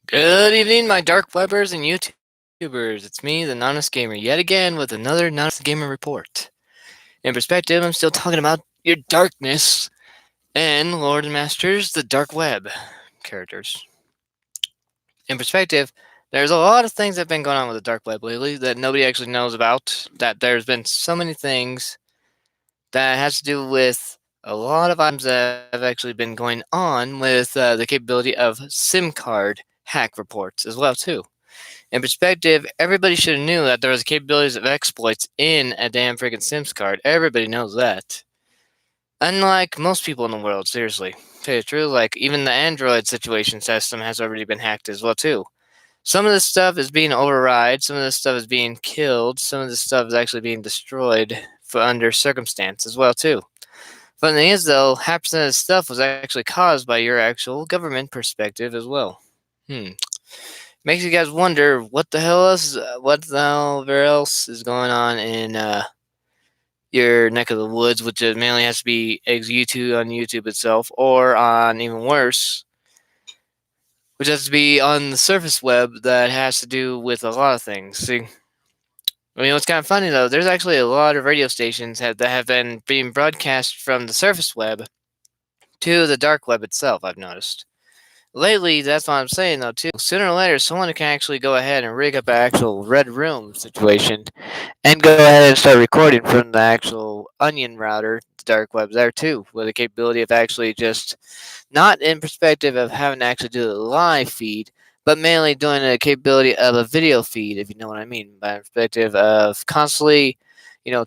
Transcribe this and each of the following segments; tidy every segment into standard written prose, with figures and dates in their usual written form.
Good evening, my dark webbers and YouTubers. It's me, the Anonymous Gamer, yet again with another Anonymous Gamer report. In perspective, I'm still talking about your darkness and Lord and Masters, the dark web characters. In perspective, there's a lot of things that have been going on with the dark web lately that nobody actually knows about. That there's been so many things that has to do with a lot of items that have actually been going on with the capability of SIM card hack reports as well too. In perspective, everybody should have knew that there was capabilities of exploits in a damn freaking Sims card. Everybody knows that. Unlike most people in the world, seriously. Tell you the truth, like even the Android situation system has already been hacked as well too. Some of this stuff is being override, some of this stuff is being killed, some of this stuff is actually being destroyed for under circumstance as well too. Funny thing is though, half percent of this stuff was actually caused by your actual government perspective as well. Makes you guys wonder what the hell else is going on in your neck of the woods, which mainly has to be YouTube on YouTube itself, or on even worse, which has to be on the surface web that has to do with a lot of things. See, I mean, what's kind of funny though, there's actually a lot of radio stations that have been being broadcast from the surface web to the dark web itself. I've noticed. Lately, that's what I'm saying though too. Sooner or later, someone can actually go ahead and rig up an actual red room situation, and go ahead and start recording from the actual Onion router, the dark web there too, with the capability of actually just not in perspective of having to actually do a live feed, but mainly doing the capability of a video feed, if you know what I mean, by perspective of constantly,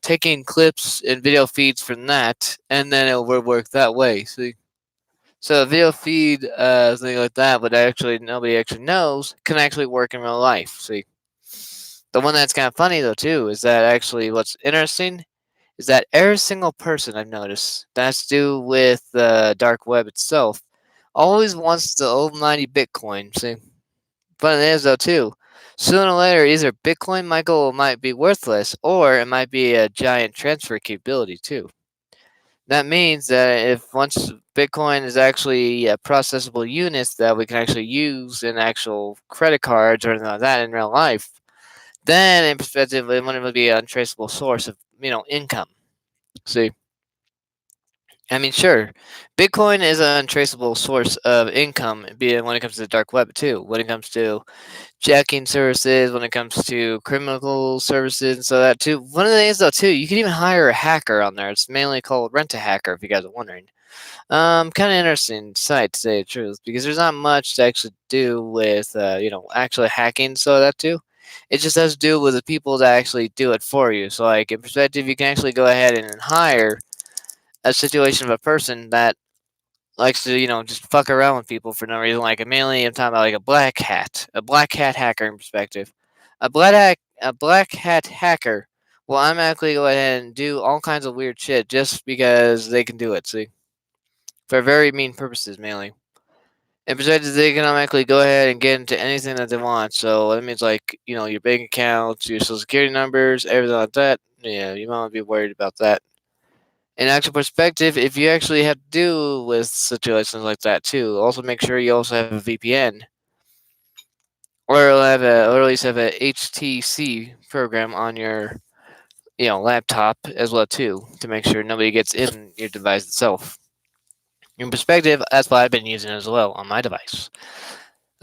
taking clips and video feeds from that, and then it will work that way. See. So a video feed, thing like that, but actually nobody actually knows, can actually work in real life. See, the one that's kind of funny though too is that actually what's interesting is that every single person I've noticed that has to do with the dark web itself always wants the almighty Bitcoin. See, but it is though too. Sooner or later, either Bitcoin might be worthless, or it might be a giant transfer capability too. That means that if once Bitcoin is actually processable units that we can actually use in actual credit cards or anything like that in real life, then in perspective, it wouldn't be an untraceable source of income. See, I mean, sure, Bitcoin is an untraceable source of income, be it when it comes to the dark web too. When it comes to jacking services, when it comes to criminal services, and so that too. One of the things though too, you can even hire a hacker on there. It's mainly called Rent a Hacker, if you guys are wondering. Kind of interesting site to say the truth, because there's not much to actually do with actually hacking, so that too. It just has to do with the people that actually do it for you. So like in perspective, you can actually go ahead and hire a situation of a person that likes to, just fuck around with people for no reason. Like mainly, I'm talking about like a black hat hacker in perspective, a black hat hacker will automatically go ahead and do all kinds of weird shit just because they can do it. See, for very mean purposes mainly. And besides, they can automatically go ahead and get into anything that they want. So that means like your bank accounts, your social security numbers, everything like that. Yeah, you might not be worried about that. In actual perspective, if you actually have to do with situations like that too, also make sure you also have a VPN, or at least have a HTC program on your laptop as well too, to make sure nobody gets in your device itself. In perspective, that's what I've been using as well on my device.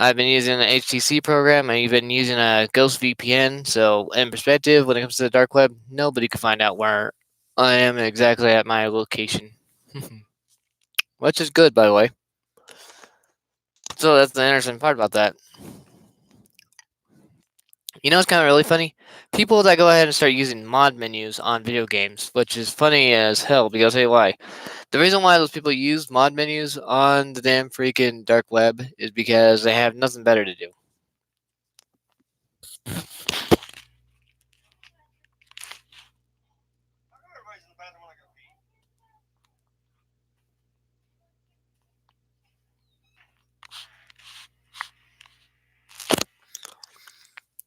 I've been using an HTC program. I've been using a Ghost VPN. So, in perspective, when it comes to the dark web, nobody can find out where I am exactly at my location. which is good, by the way. So that's the interesting part about that. You know, it's kind of really funny. People that go ahead and start using mod menus on video games, which is funny as hell. Because I'll tell you why. The reason why those people use mod menus on the damn freaking dark web is because they have nothing better to do.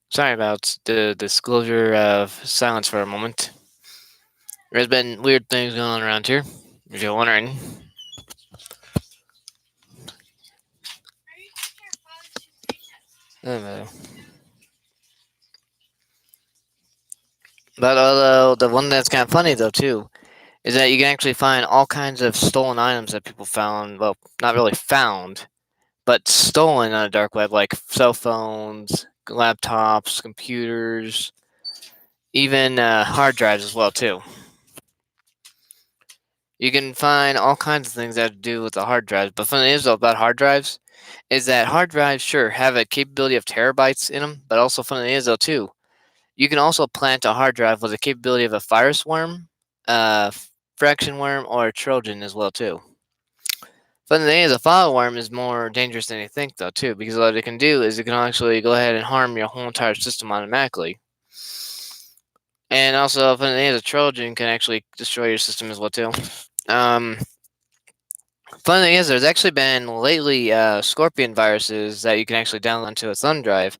Sorry about the disclosure of silence for a moment. There's been weird things going on around here, if you're wondering. Uh, But although the one that's kind of funny though too is that you can actually find all kinds of stolen items that people found. Well, not really found, but stolen on the dark web, like cell phones, laptops, computers, even hard drives as well too. You can find all kinds of things that have to do with the hard drives. But funny is though about hard drives is that hard drives sure have a capability of terabytes in them, but also funny is though too, you can also plant a hard drive with the capability of a virus worm, a fraction worm, or a Trojan as well too. Funny thing is, a file worm is more dangerous than you think though too, because what it can do is it can actually go ahead and harm your whole entire system automatically. And also, funny thing is, a Trojan can actually destroy your system as well too. Um, Funny thing is, there's actually been lately Scorpion viruses that you can actually download onto a thumb drive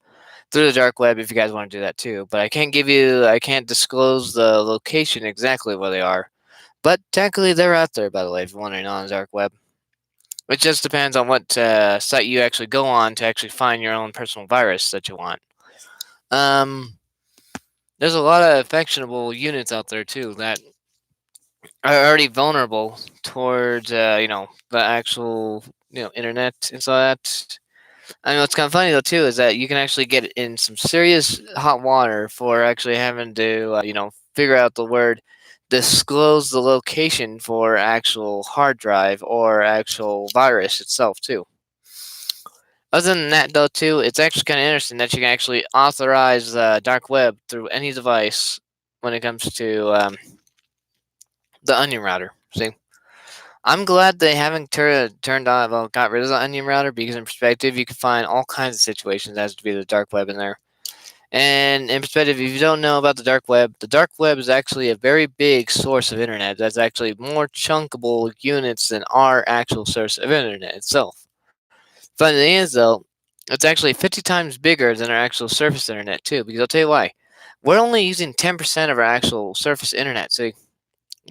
through the dark web if you guys want to do that too. But I can't disclose the location exactly where they are. But technically, they're out there, by the way, if you're wondering on the dark web. It just depends on what site you actually go on to actually find your own personal virus that you want. Um, there's a lot of factionable units out there too that are already vulnerable towards the actual internet and so that. I mean, what's kind of funny though too is that you can actually get in some serious hot water for actually having to figure out the word, disclose the location for actual hard drive or actual virus itself too. Other than that though too, it's actually kind of interesting that you can actually authorize the dark web through any device when it comes to the onion router. See, I'm glad they haven't turned on, well, got rid of the onion router because in perspective, you can find all kinds of situations as to be the dark web in there. And in perspective, if you don't know about the dark web is actually a very big source of internet. That's actually more chunkable units than our actual source of internet itself. Funny thing is, though, it's actually 50 times bigger than our actual surface internet, too, because I'll tell you why. We're only using 10% of our actual surface internet. See,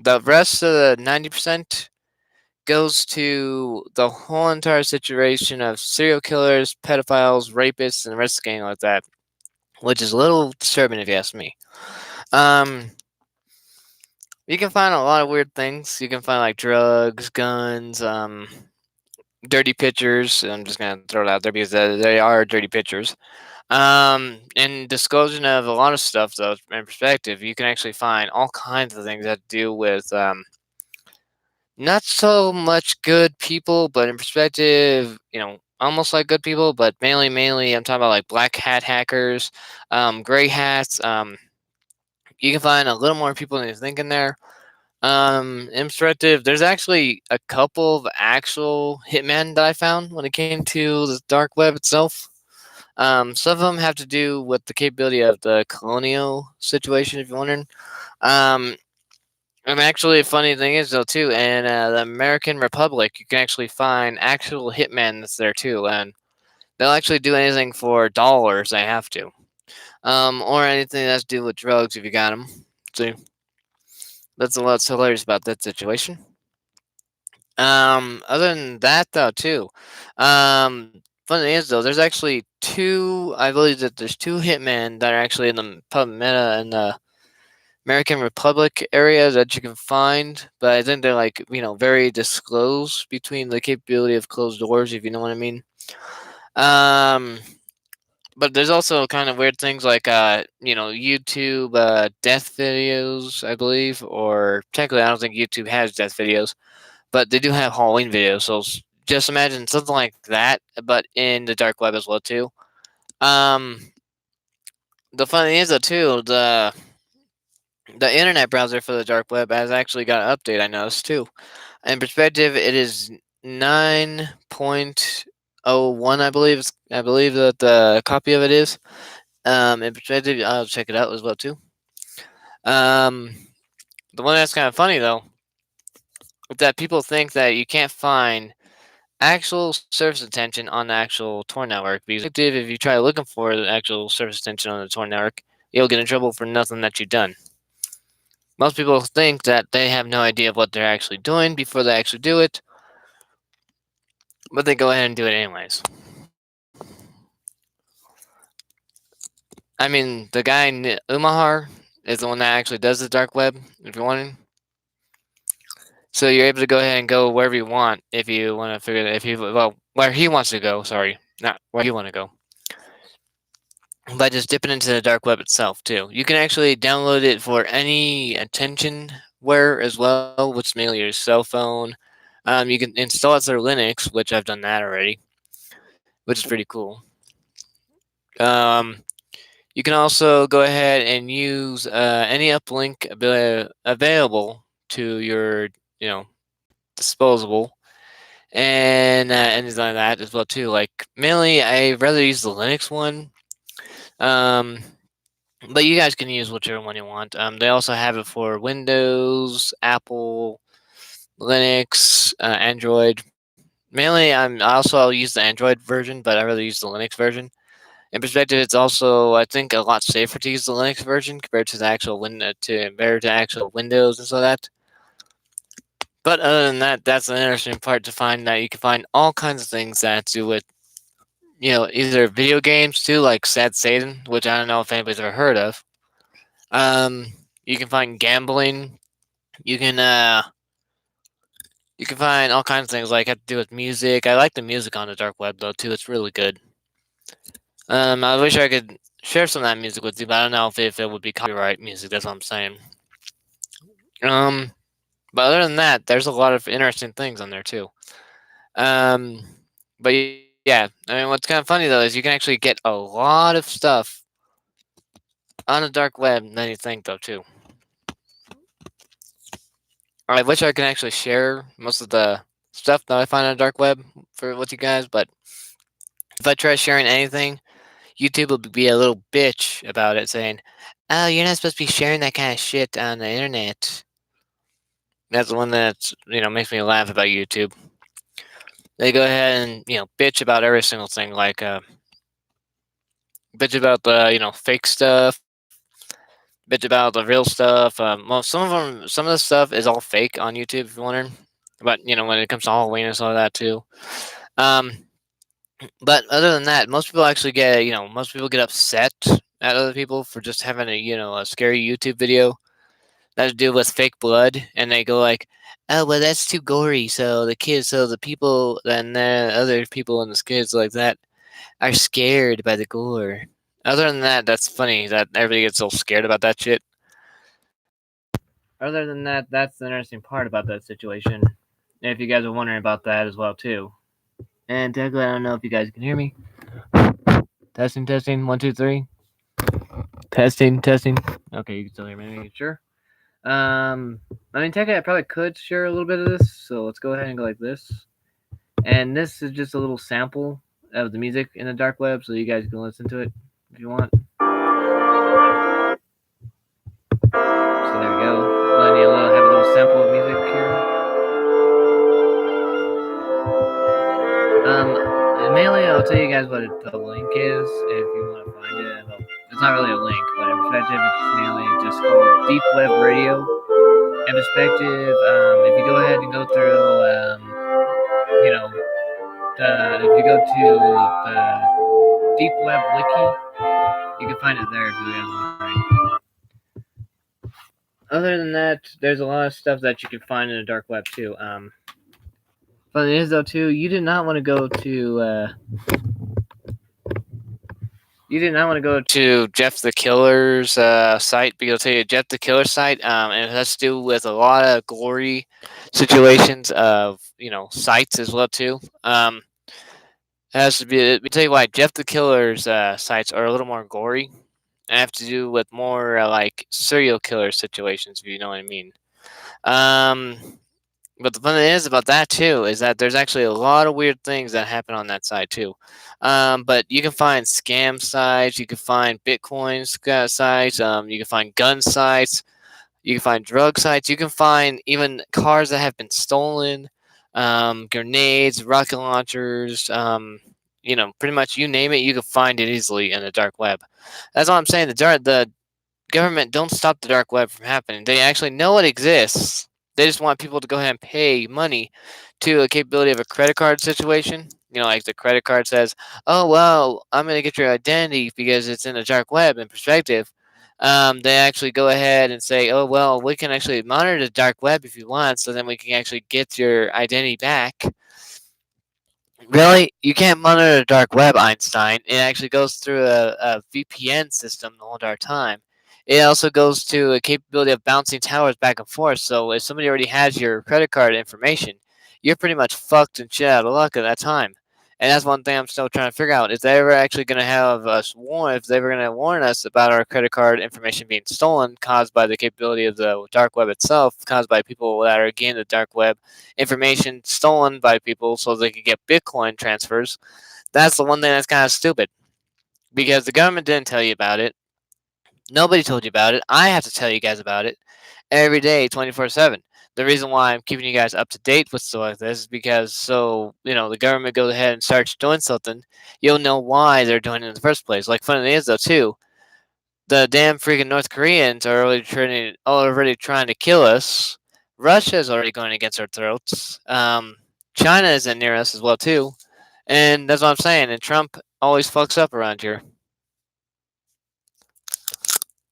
the rest of the 90% goes to the whole entire situation of serial killers, pedophiles, rapists, and the rest of the gang like that, which is a little disturbing if you ask me. Um, you can find a lot of weird things. You can find like drugs, guns, dirty pictures. I'm just gonna throw it out there because they are dirty pictures. And disclosing of a lot of stuff though in perspective, you can actually find all kinds of things that do with not so much good people, but in perspective, almost like good people, but mainly, I'm talking about like black hat hackers, gray hats. You can find a little more people than you think in there. In perspective, there's actually a couple of actual hitmen that I found when it came to the dark web itself. Some of them have to do with the capability of the colonial situation, if you're wondering. Um, and actually, a funny thing is though too, in the American Republic, you can actually find actual hitmen that's there too, and they'll actually do anything for dollars. They have to, or anything that's to do with drugs if you got them. See, that's a lot hilarious about that situation. Other than that though too, funny thing is though, there's actually two. I believe that there's two hitmen that are actually in the pub meta and the American Republic area that you can find, but I think they're like very disclosed between the capability of closed doors, if you know what I mean. Um, but there's also kind of weird things like YouTube death videos, I believe, or technically I don't think YouTube has death videos, but they do have Halloween videos. So just imagine something like that, but in the dark web as well too. Um, the funny thing is though too, the internet browser for the dark web has actually got an update. I noticed too. In perspective, it is 9.01. I believe that the copy of it is. In perspective, I'll check it out as well too. Um, the one that's kind of funny though, is that people think that you can't find actual surface attention on the actual Tor network, because if you try looking for the actual surface attention on the Tor network, you'll get in trouble for nothing that you've done. Most people think that they have no idea of what they're actually doing before they actually do it, but they go ahead and do it anyways. I mean, the guy Umahar is the one that actually does the dark web, if you're wondering. So you're able to go ahead and go wherever you want if you want to figure that where he wants to go. Sorry, not where you want to go. By just dipping into the dark web itself too. You can actually download it for any attentionware as well, which is mainly your cell phone. You can install it through Linux, which I've done that already, which is pretty cool. You can also go ahead and use any uplink available to your, disposable, and anything like that as well too. Like mainly, I rather use the Linux one. But you guys can use whichever one you want. They also have it for Windows, Apple, Linux, Android. Mainly, I'll use the Android version, but I rather use the Linux version. In perspective, it's also, I think, a lot safer to use the Linux version compared to the actual actual Windows and so that. But other than that, that's an interesting part to find, that you can find all kinds of things that do with, either video games too, like Sad Satan, which I don't know if anybody's ever heard of. You can find gambling. You can find all kinds of things like have to do with music. I like the music on the dark web though too. It's really good. I wish I could share some of that music with you, but I don't know if it would be copyright music. That's what I'm saying. But other than that, there's a lot of interesting things on there too. But yeah, I mean, what's kind of funny though is you can actually get a lot of stuff on the dark web than you think though too. I wish I could actually share most of the stuff that I find on the dark web with you guys, but if I try sharing anything, YouTube will be a little bitch about it, saying, "Oh, you're not supposed to be sharing that kind of shit on the internet." That's the one that makes me laugh about YouTube. They go ahead and bitch about every single thing, like bitch about the fake stuff, bitch about the real stuff. Well, some of the stuff is all fake on YouTube, if you're wondering. But when it comes to Halloween and some of that too. But other than that, most people actually most people get upset at other people for just having a scary YouTube video that has to do with fake blood, and they go like, "Oh, well, that's too gory." So the people, and the other people and the kids like that are scared by the gore. Other than that, that's funny that everybody gets so scared about that shit. Other than that, that's the interesting part about that situation. If you guys are wondering about that as well too. And technically, I don't know if you guys can hear me. Testing, 1, 2, 3. Testing. Okay, you can still hear me. Sure. I mean, technically, I probably could share a little bit of this. So let's go ahead and go like this. And this is just a little sample of the music in the dark web, so you guys can listen to it if you want. So there we go. Letting you have a little sample of music here. And mainly, I'll tell you guys what the link is if you want to find it. Well, it's not really a link, but in perspective, it's mainly just called Deep Web Radio. In perspective, if you go ahead and go through, if you go to the Deep Web Wiki, you can find it there if you guys want. Other than that, there's a lot of stuff that you can find in the dark web too. But it is though too, you did not want to go to Jeff the Killer's site, because I'll tell you, Jeff the Killer's site, and it has to do with a lot of gory situations of sites as well too. It has to be. Let me tell you why. Jeff the Killer's sites are a little more gory and have to do with more like serial killer situations, if you know what I mean. Um, but the fun thing is about that too is that there's actually a lot of weird things that happen on that side too. But you can find scam sites, you can find Bitcoin sites, you can find gun sites, you can find drug sites, you can find even cars that have been stolen, grenades, rocket launchers, pretty much you name it, you can find it easily in the dark web. That's all I'm saying. The government don't stop the dark web from happening. They actually know it exists. They just want people to go ahead and pay money to a capability of a credit card situation. Like the credit card says, "Oh well, I'm gonna get your identity because it's in the dark web." In perspective, they actually go ahead and say, "Oh well, we can actually monitor the dark web if you want, so then we can actually get your identity back." Really? You can't monitor the dark web, Einstein. It actually goes through a VPN system the whole entire time. It also goes to a capability of bouncing towers back and forth. So if somebody already has your credit card information, you're pretty much fucked and shit out of luck at that time. And that's one thing I'm still trying to figure out. Is they ever actually going to have us warn? If they were going to warn us about our credit card information being stolen, caused by the capability of the dark web itself, caused by people that are again the dark web, information stolen by people so they could get Bitcoin transfers. That's the one thing that's kind of stupid because the government didn't tell you about it. Nobody told you about it. I have to tell you guys about it every day, 24/7. The reason why I'm keeping you guys up to date with stuff like this is because the government goes ahead and starts doing something, you'll know why they're doing it in the first place. Like funny thing is though too, the damn freaking North Koreans are already trying to kill us. Russia's already going against our throats. China isn't near us as well too, and that's what I'm saying. And Trump always fucks up around here.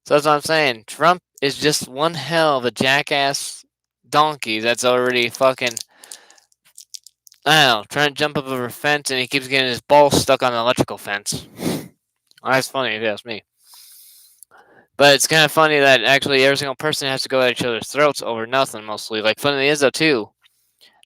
So that's what I'm saying. Trump is just one hell of a jackass donkey that's already fucking, I don't know, trying to jump up over a fence and he keeps getting his balls stuck on the electrical fence. Well, that's funny if you ask me. But it's kind of funny that actually every single person has to go at each other's throats over nothing mostly. Like, funny is though too,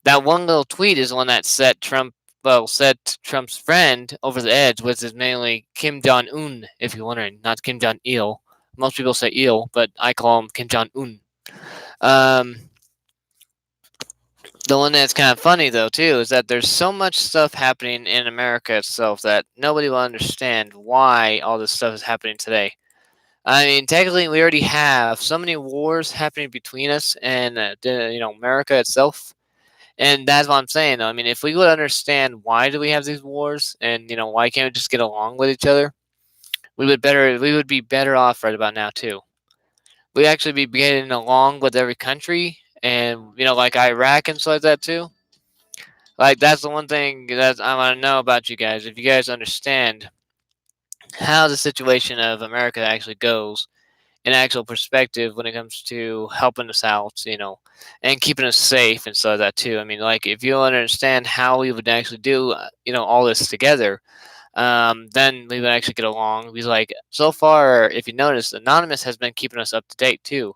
that one little tweet is one that set Trump's friend over the edge, which is mainly Kim Jong Un, if you're wondering, not Kim Jong Il. Most people say Il, but I call him Kim Jong Un. Um, the one that's kind of funny though too is that there's so much stuff happening in America itself that nobody will understand why all this stuff is happening today. I mean, technically, we already have so many wars happening between us and America itself. And that's what I'm saying, though. I mean, if we would understand why do we have these wars, and why can't we just get along with each other, we would be better off right about now too. We'd actually be getting along with every country, and like Iraq and stuff like that too. Like that's the one thing that I want to know about you guys. If you guys understand how the situation of America actually goes in actual perspective when it comes to helping us out, and keeping us safe and stuff like that too. I mean, like if you understand how we would actually do, all this together, then we would actually get along. Because like so far, if you notice, Anonymous has been keeping us up to date too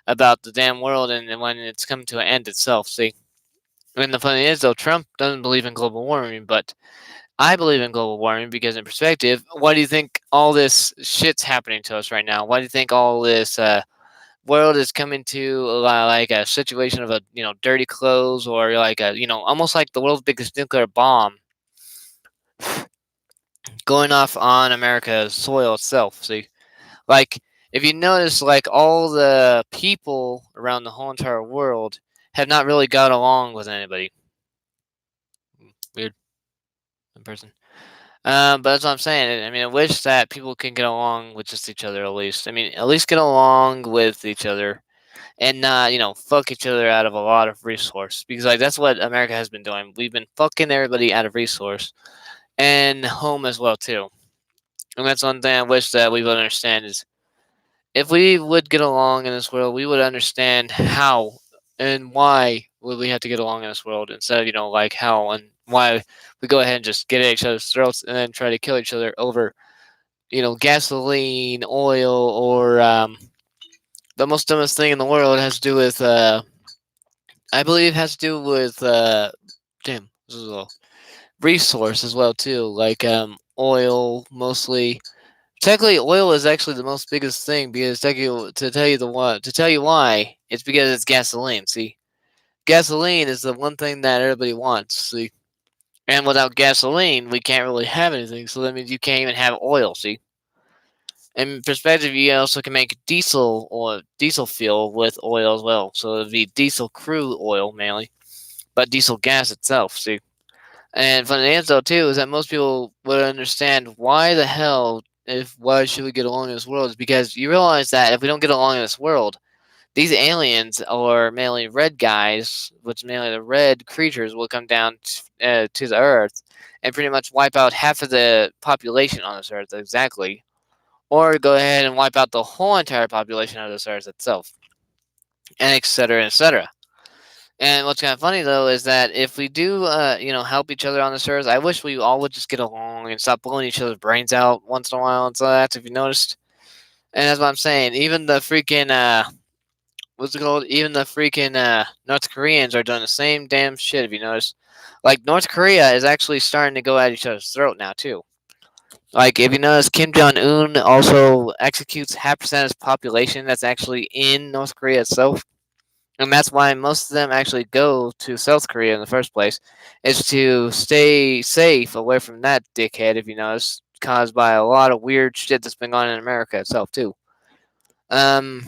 about the damn world and when it's coming to an end itself. See, and the funny is though, Trump doesn't believe in global warming, but I believe in global warming because, in perspective, why do you think all this shit's happening to us right now? Why do you think all this world is coming to like a situation of dirty clothes or like almost like the world's biggest nuclear bomb going off on America's soil itself? See, like if you notice, like all the people around the whole entire world have not really got along with anybody. Weird person. But that's what I'm saying. I mean, I wish that people can get along with just each other at least. I mean, at least get along with each other and not, fuck each other out of a lot of resource. Because like that's what America has been doing. We've been fucking everybody out of resource and home as well too. And that's one thing I wish that we would understand is if we would get along in this world, we would understand how and why would we have to get along in this world instead of like how and why we go ahead and just get at each other's throats and then try to kill each other over gasoline, oil, or the most dumbest thing in the world has to do with I believe it has to do with damn, this is a resource as well too, like oil mostly. Technically, oil is actually the most biggest thing because to tell you why, it's because it's gasoline. See, gasoline is the one thing that everybody wants. See, and without gasoline, we can't really have anything. So that means you can't even have oil. See, in perspective, you also can make diesel or diesel fuel with oil as well. So it'd be diesel crude oil mainly, but diesel gas itself. See, and funny thing is though too is that most people would understand why the hell if why should we get along in this world is because you realize that if we don't get along in this world, these aliens or mainly red guys, which mainly the red creatures, will come down to the Earth and pretty much wipe out half of the population on this Earth exactly, or go ahead and wipe out the whole entire population of this Earth itself, and etc. etc. And what's kind of funny though is that if we do, help each other on this earth, I wish we all would just get along and stop blowing each other's brains out once in a while and so that's if you noticed. And that's what I'm saying. Even the freaking what's it called? Even the freaking North Koreans are doing the same damn shit. If you notice, like North Korea is actually starting to go at each other's throat now too. Like if you notice, Kim Jong Un also executes half percent of his population that's actually in North Korea itself. And that's why most of them actually go to South Korea in the first place, is to stay safe away from that dickhead. If you notice, caused by a lot of weird shit that's been going on in America itself too. Um,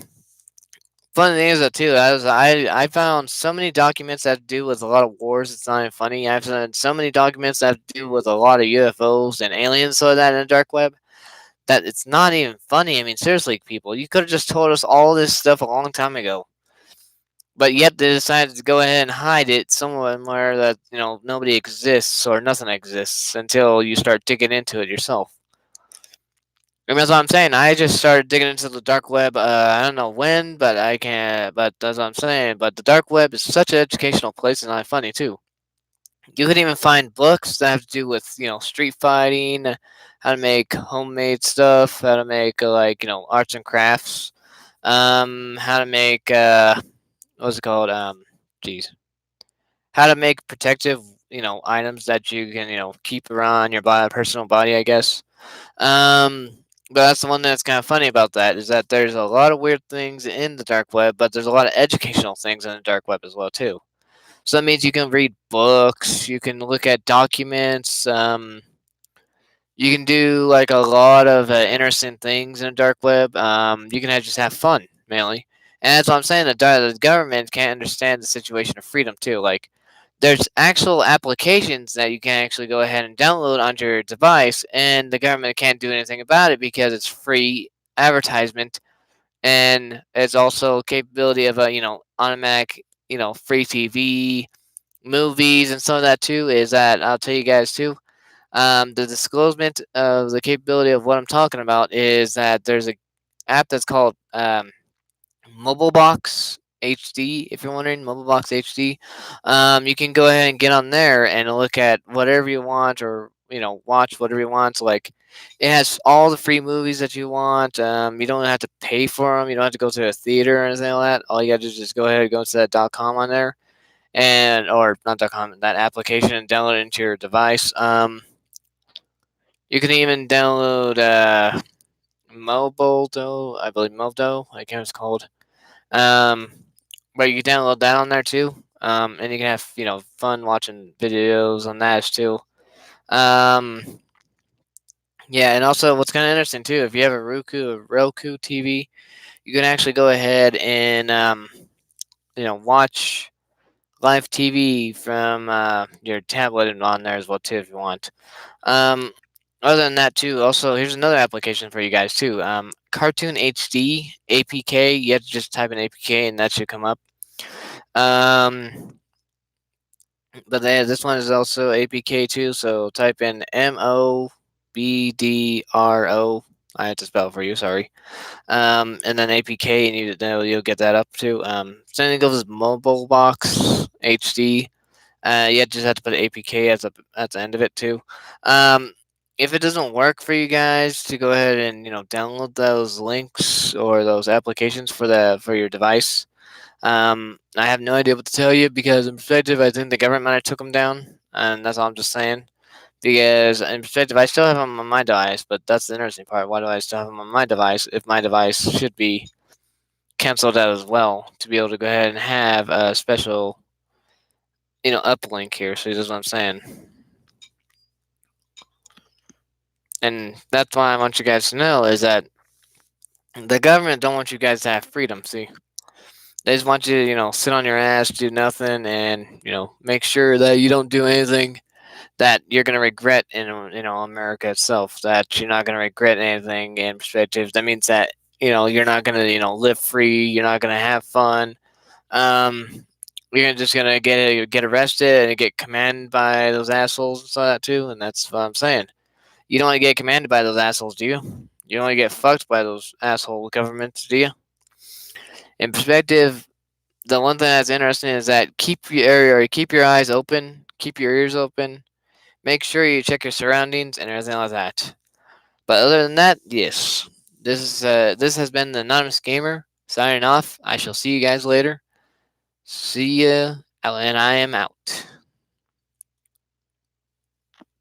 Funny thing is though too, I found so many documents that have to do with a lot of wars. It's not even funny. I've found so many documents that have to do with a lot of UFOs and aliens, so that in the dark web. That it's not even funny. I mean, seriously, people, you could have just told us all this stuff a long time ago. But yet they decided to go ahead and hide it somewhere that nobody exists or nothing exists until you start digging into it yourself. I mean, that's what I'm saying. I just started digging into the dark web. I don't know when, but I can. But that's what I'm saying. But the dark web is such an educational place and not funny too. You could even find books that have to do with street fighting, how to make homemade stuff, how to make arts and crafts, how to make what's it called geez how to make protective items that you can keep around your body, personal body, I guess. um but that's the one that's kind of funny about that is that there's a lot of weird things in the dark web, but there's a lot of educational things in the dark web as well too. So that means you can read books, you can look at documents, you can do like a lot of interesting things in the dark web. You can just have fun mainly, and that's what I'm saying. The government can't understand the situation of freedom too. Like, there's actual applications that you can actually go ahead and download onto your device, and the government can't do anything about it because it's free advertisement, and it's also capability of a automatic free TV, movies, and some of that too. Is that I'll tell you guys too. The disclosement of the capability of what I'm talking about is that there's a app that's called MobileBox HD. If you're wondering, MobileBox HD, you can go ahead and get on there and look at whatever you want, or watch whatever you want. So, like, it has all the free movies that you want. You don't have to pay for them. You don't have to go to a theater or anything like that. All you got to do is just go ahead and go to that .com on there, and or not .com, that application, and download it into your device. You can even download Mobildo, I believe Mobildo, I can't what it's called. Um, but you can download that on there too. And you can have fun watching videos on that too. Um, yeah, and also what's kind of interesting too, if you have a Roku TV, you can actually go ahead and watch live TV from your tablet and on there as well too if you want. Um, Other than that, too, also here's another application for you guys too. Cartoon HD APK. You have to just type in APK and that should come up. But this one is also APK too. So type in MOBDRO. I had to spell it for you. Sorry. And then APK, and you'll get that up too. Same goes with Mobile Box HD. You just have to put APK at the end of it too. If it doesn't work for you guys to go ahead and download those links or those applications for your device, I have no idea what to tell you because in perspective, I think the government might have took them down, and that's all I'm just saying. Because in perspective, I still have them on my device, but that's the interesting part. Why do I still have them on my device if my device should be canceled out as well to be able to go ahead and have a special, uplink here? So that's what I'm saying. And that's why I want you guys to know is that the government don't want you guys to have freedom. See, they just want you to, sit on your ass, do nothing, and make sure that you don't do anything that you're gonna regret in America itself. That you're not gonna regret anything in perspective. That means that you're not gonna live free. You're not gonna have fun. Um, you're just gonna get arrested and get commanded by those assholes and stuff like that too. And that's what I'm saying. You don't want to get commanded by those assholes, do you? You don't want to get fucked by those asshole governments, do you? In perspective, the one thing that's interesting is that keep your eyes open, keep your ears open, make sure you check your surroundings and everything like that. But other than that, yes, this has been the Anonymous Gamer signing off. I shall see you guys later. See ya, and I am out.